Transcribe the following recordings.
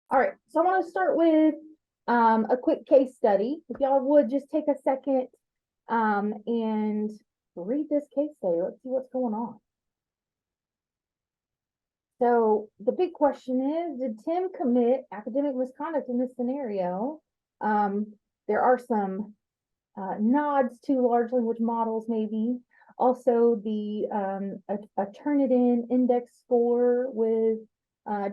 All right, so I want to start with a quick case study. If y'all would just take a second and read this case study. Let's see what's going on. So the big question is, did Tim commit academic misconduct in this scenario? There are some nods to large language models, maybe. Also, the Turnitin index score with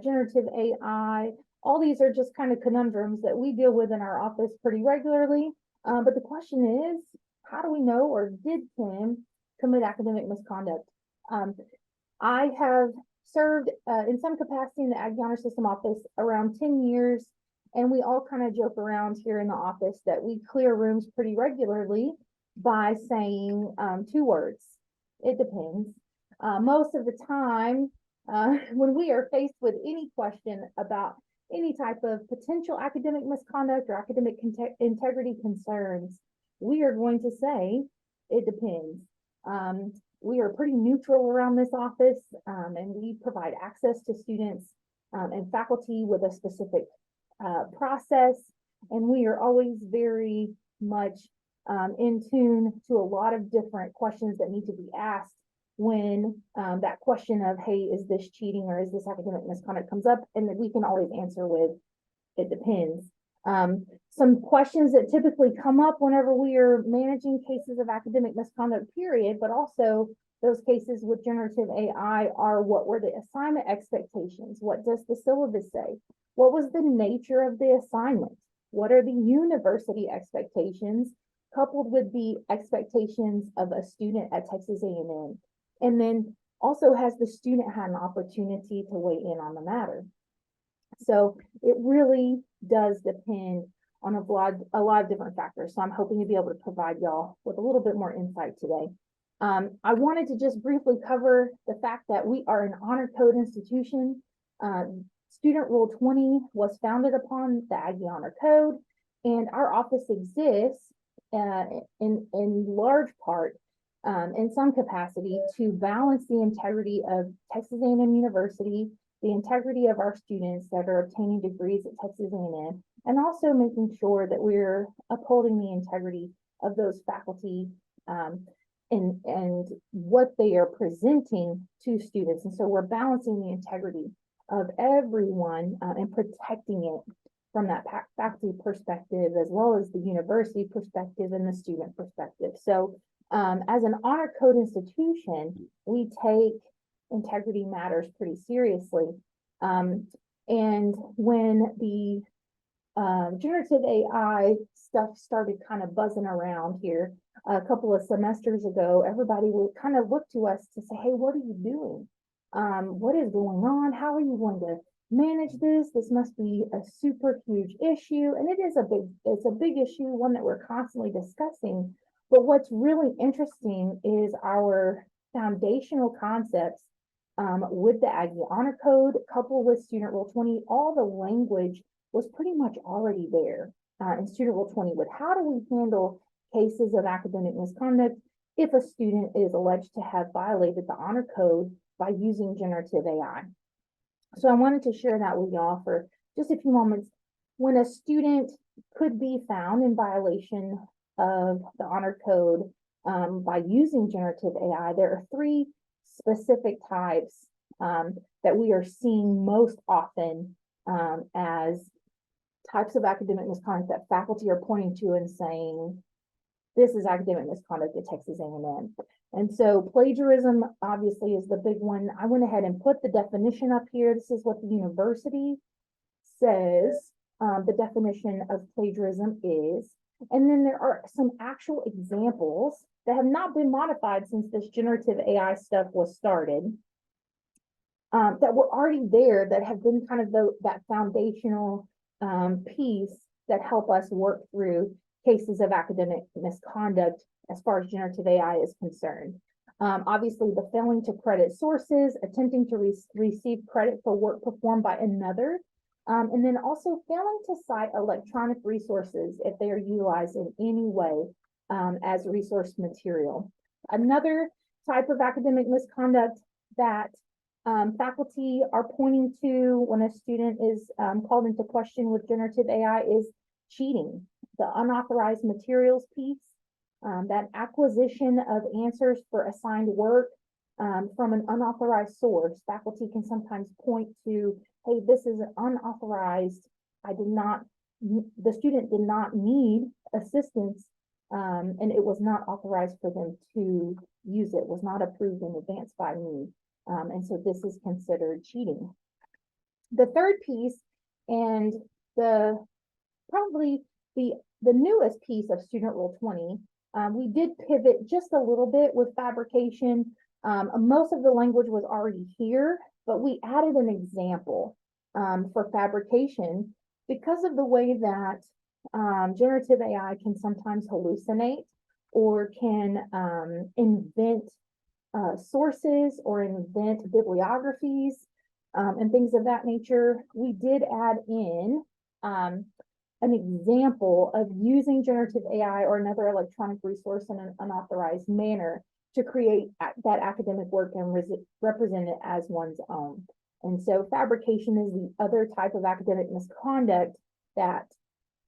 generative AI. All these are just kind of conundrums that we deal with in our office pretty regularly. But the question is, how do we know, or did Tim commit academic misconduct? I have served in some capacity in the Ag Honor System office around 10 years, and we all kind of joke around here in the office that we clear rooms pretty regularly by saying two words. It depends. Most of the time, when we are faced with any question about any type of potential academic misconduct or academic integrity concerns, we are going to say it depends. We are pretty neutral around this office, and we provide access to students and faculty with a specific process. And we are always very much in tune to a lot of different questions that need to be asked when that question of, hey, is this cheating or is this academic misconduct comes up, and that we can always answer with, it depends. Some questions that typically come up whenever we are managing cases of academic misconduct, period, but also those cases with generative AI are, what were the assignment expectations? What does the syllabus say? What was the nature of the assignment? What are the university expectations coupled with the expectations of a student at Texas A&M? And then also, has the student had an opportunity to weigh in on the matter? So it really does depend on a lot of different factors. So I'm hoping to be able to provide y'all with a little bit more insight today. I wanted to just briefly cover the fact that we are an honor code institution. Student Rule 20 was founded upon the Aggie Honor Code, and our office exists in large part, in some capacity, to balance the integrity of Texas A&M University, the integrity of our students that are obtaining degrees at Texas A&M, and also making sure that we're upholding the integrity of those faculty and what they are presenting to students. And so we're balancing the integrity of everyone and protecting it from that faculty perspective, as well as the university perspective and the student perspective. So as an honor code institution, we take integrity matters pretty seriously. And when the generative AI stuff started kind of buzzing around here a couple of semesters ago, everybody would kind of look to us to say, hey, what are you doing? What is going on? How are you going to manage this? This must be a super huge issue. And it's a big issue, one that we're constantly discussing. But what's really interesting is our foundational concepts with the Aggie Honor Code, coupled with Student Rule 20, all the language was pretty much already there in Student Rule 20 with how do we handle cases of academic misconduct if a student is alleged to have violated the honor code by using generative AI. So I wanted to share that with y'all for just a few moments. When a student could be found in violation of the honor code by using generative AI, there are three specific types that we are seeing most often as types of academic misconduct that faculty are pointing to and saying, this is academic misconduct at Texas A&M. And so plagiarism obviously is the big one. I went ahead and put the definition up here. This is what the university says the definition of plagiarism is. And then there are some actual examples that have not been modified since this generative AI stuff was started, that were already there, that have been kind of that foundational piece that help us work through cases of academic misconduct as far as generative AI is concerned. Obviously, the failing to credit sources, attempting to receive credit for work performed by another, and then also failing to cite electronic resources if they are utilized in any way as resource material. Another type of academic misconduct that faculty are pointing to when a student is called into question with generative AI is cheating, the unauthorized materials piece, that acquisition of answers for assigned work from an unauthorized source. Faculty can sometimes point to, hey, this is unauthorized. The student did not need assistance, and it was not authorized for them to use it, was not approved in advance by me. And so this is considered cheating. The third piece, and probably the newest piece of Student Rule 20, we did pivot just a little bit with fabrication. Most of the language was already here, but we added an example for fabrication because of the way that generative AI can sometimes hallucinate or can invent sources or invent bibliographies and things of that nature. We did add in an example of using generative AI or another electronic resource in an unauthorized manner to create that academic work and represent it as one's own. And so fabrication is the other type of academic misconduct that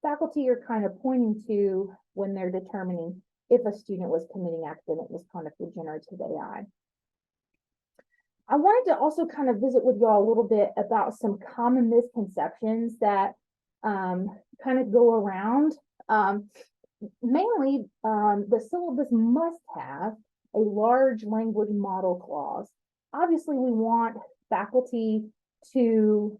faculty are kind of pointing to when they're determining if a student was committing academic misconduct with generative AI. I wanted to also kind of visit with y'all a little bit about some common misconceptions that kind of go around. Mainly, the syllabus must have a large language model clause. Obviously, we want faculty to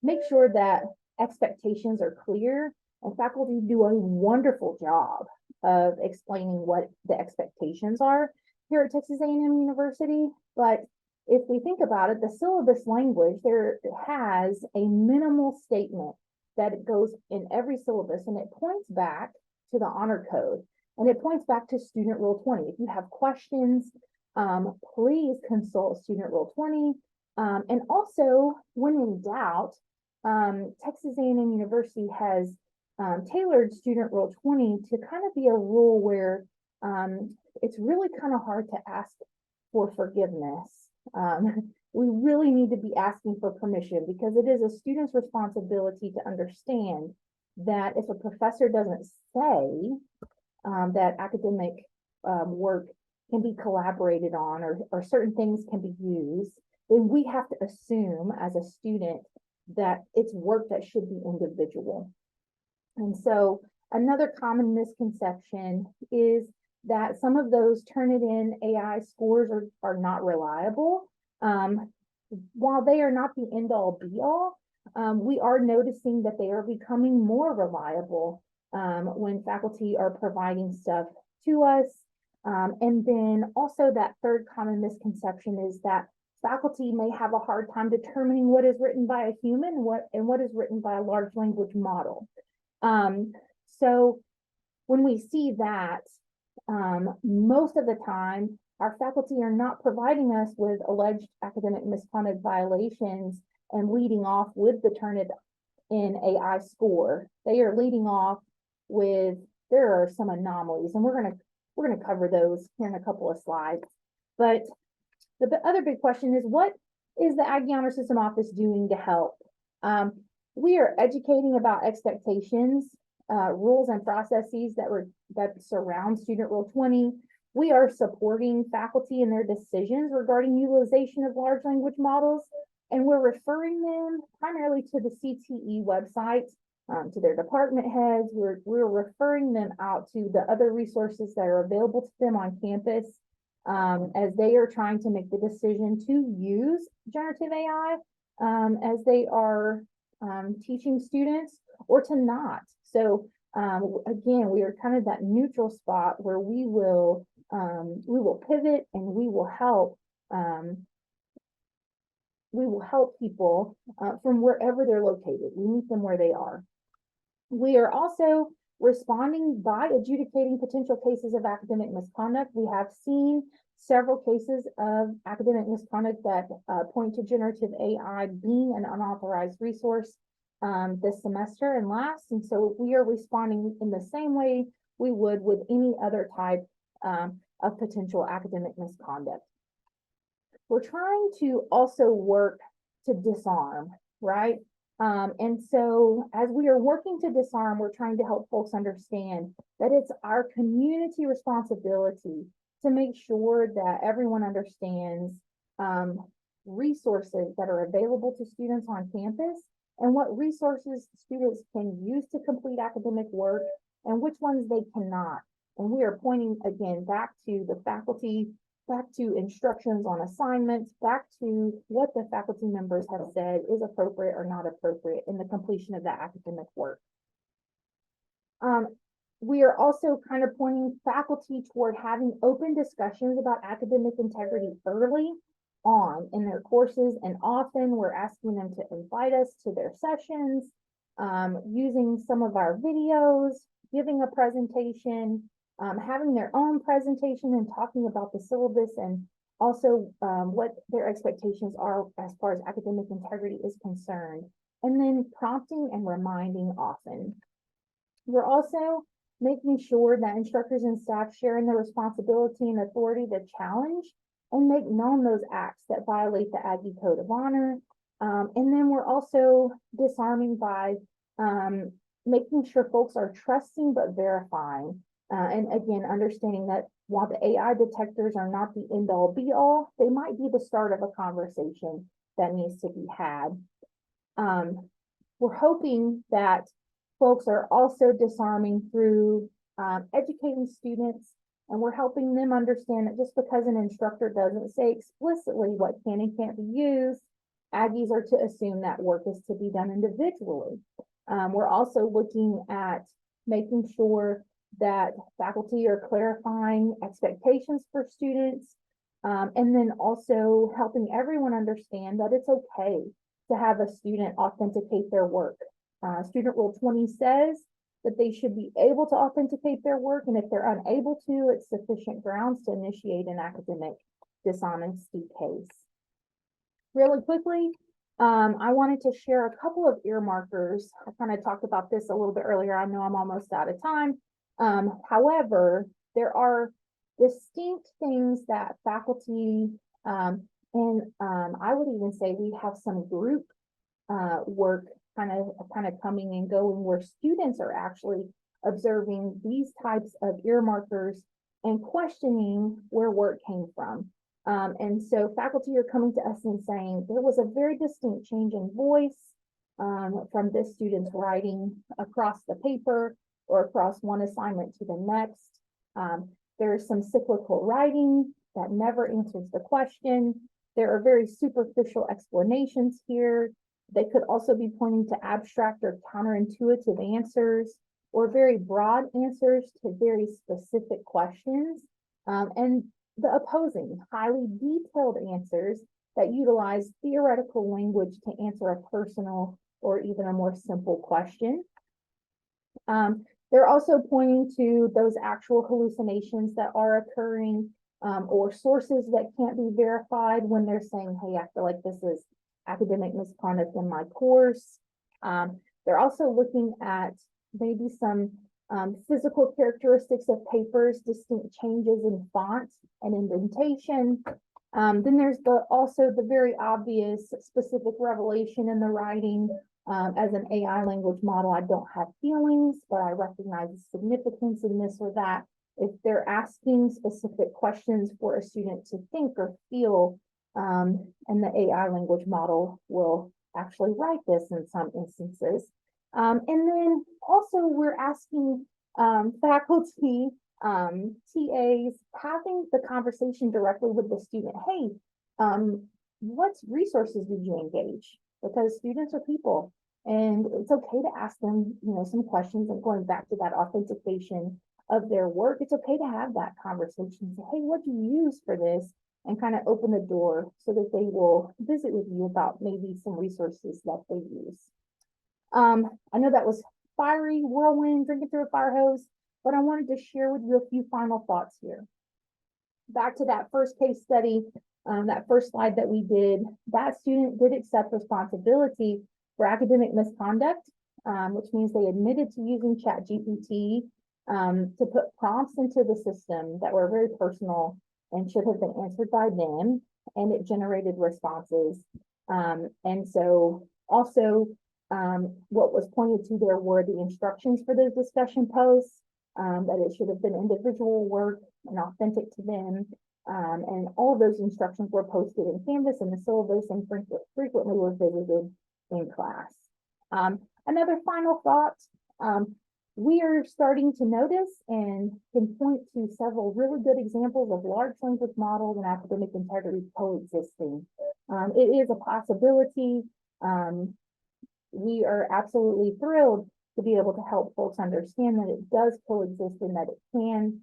make sure that expectations are clear, and faculty do a wonderful job of explaining what the expectations are here at Texas A&M University. But if we think about it, the syllabus language, there has a minimal statement that it goes in every syllabus, and it points back to the honor code, and it points back to Student Rule 20. If you have questions, please consult Student Rule 20. And also, when in doubt, Texas A&M University has tailored Student Rule 20 to kind of be a rule where it's really kind of hard to ask for forgiveness. We really need to be asking for permission because it is a student's responsibility to understand that if a professor doesn't say that academic work can be collaborated on or certain things can be used, then we have to assume as a student that it's work that should be individual. And so another common misconception is that some of those Turnitin AI scores are not reliable. While they are not the end all be all, we are noticing that they are becoming more reliable when faculty are providing stuff to us. And then also that third common misconception is that faculty may have a hard time determining what is written by a human and what is written by a large language model. So when we see that, most of the time, our faculty are not providing us with alleged academic misconduct violations and leading off with the Turnitin AI score. They are leading off with, there are some anomalies, and we're gonna cover those here in a couple of slides. But the other big question is, what is the Aggie Honor System Office doing to help? We are educating about expectations, rules and processes that surround Student Rule 20. We are supporting faculty in their decisions regarding utilization of large language models, and we're referring them primarily to the CTE website, to their department heads. We're referring them out to the other resources that are available to them on campus as they are trying to make the decision to use generative AI as they are teaching students or to not. So again, we are kind of that neutral spot where we will pivot and we will help people from wherever they're located. We meet them where they are. We are also responding by adjudicating potential cases of academic misconduct. We have seen several cases of academic misconduct that point to generative AI being an unauthorized resource this semester and last. And so we are responding in the same way we would with any other type of potential academic misconduct. we're trying to also work to disarm, right? And so as we are working to disarm, we're trying to help folks understand that it's our community responsibility to make sure that everyone understands resources that are available to students on campus and what resources students can use to complete academic work and which ones they cannot. And we are pointing again back to the faculty, back to instructions on assignments, back to what the faculty members have said is appropriate or not appropriate in the completion of that academic work. We are also kind of pointing faculty toward having open discussions about academic integrity early on in their courses, and often we're asking them to invite us to their sessions, using some of our videos, giving a presentation, having their own presentation and talking about the syllabus and also what their expectations are as far as academic integrity is concerned, and then prompting and reminding often. We're also making sure that instructors and staff share in the responsibility and authority to challenge and make known those acts that violate the Aggie Code of Honor. And then we're also disarming by making sure folks are trusting but verifying. And again, understanding that while the AI detectors are not the end all be all, they might be the start of a conversation that needs to be had. We're hoping that folks are also disarming through educating students, and we're helping them understand that just because an instructor doesn't say explicitly what can and can't be used, Aggies are to assume that work is to be done individually. We're also looking at making sure that faculty are clarifying expectations for students, and then also helping everyone understand that it's okay to have a student authenticate their work. Student Rule 20 says that they should be able to authenticate their work, and if they're unable to, it's sufficient grounds to initiate an academic dishonesty case. Really quickly, I wanted to share a couple of earmarkers. I kind of talked about this a little bit earlier. I know I'm almost out of time. However, there are distinct things that faculty, and I would even say we have some group work kind of coming and going where students are actually observing these types of earmarkers and questioning where work came from. And so faculty are coming to us and saying there was a very distinct change in voice from this student's writing across the paper or across one assignment to the next. There's some cyclical writing that never answers the question. There are very superficial explanations here. They could also be pointing to abstract or counterintuitive answers or very broad answers to very specific questions, and the opposing, highly detailed answers that utilize theoretical language to answer a personal or even a more simple question. They're also pointing to those actual hallucinations that are occurring, or sources that can't be verified when they're saying, hey, I feel like this is academic misconduct in my course. They're also looking at maybe some physical characteristics of papers, distinct changes in font and indentation. Then there's also the very obvious specific revelation in the writing. As an AI language model, I don't have feelings, but I recognize the significance in this or that. If they're asking specific questions for a student to think or feel, and the AI language model will actually write this in some instances. And then also we're asking faculty, TAs, having the conversation directly with the student. Hey, what resources did you engage? Because students are people, and it's okay to ask them, some questions, and going back to that authentication of their work, it's okay to have that conversation. Say, hey, what do you use for this? And kind of open the door so that they will visit with you about maybe some resources that they use. I know that was fiery, whirlwind, drinking through a fire hose, but I wanted to share with you a few final thoughts here. Back to that first case study, that first slide that we did, that student did accept responsibility for academic misconduct, which means they admitted to using ChatGPT to put prompts into the system that were very personal and should have been answered by them. and it generated responses. And so also, what was pointed to there were the instructions for those discussion posts, that it should have been individual work and authentic to them. And all of those instructions were posted in Canvas and the syllabus and frequently were visited in class. Another final thought, we are starting to notice and can point to several really good examples of large language models and academic integrity coexisting. It is a possibility. We are absolutely thrilled to be able to help folks understand that it does coexist and that it can.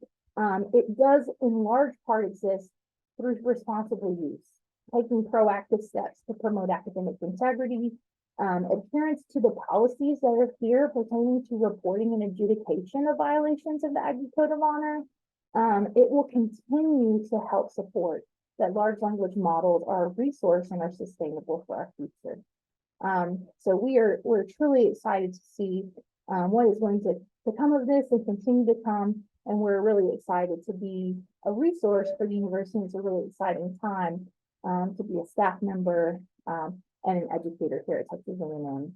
It does in large part exist through responsible use, taking proactive steps to promote academic integrity, adherence to the policies that are here pertaining to reporting and adjudication of violations of the Aggie Code of Honor. It will continue to help support that large language models are a resource and are sustainable for our future. So we're truly excited to see what is going to come of this and continue to come. And we're really excited to be a resource for the university. It's a really exciting time to be a staff member and an educator here at Texas A&M.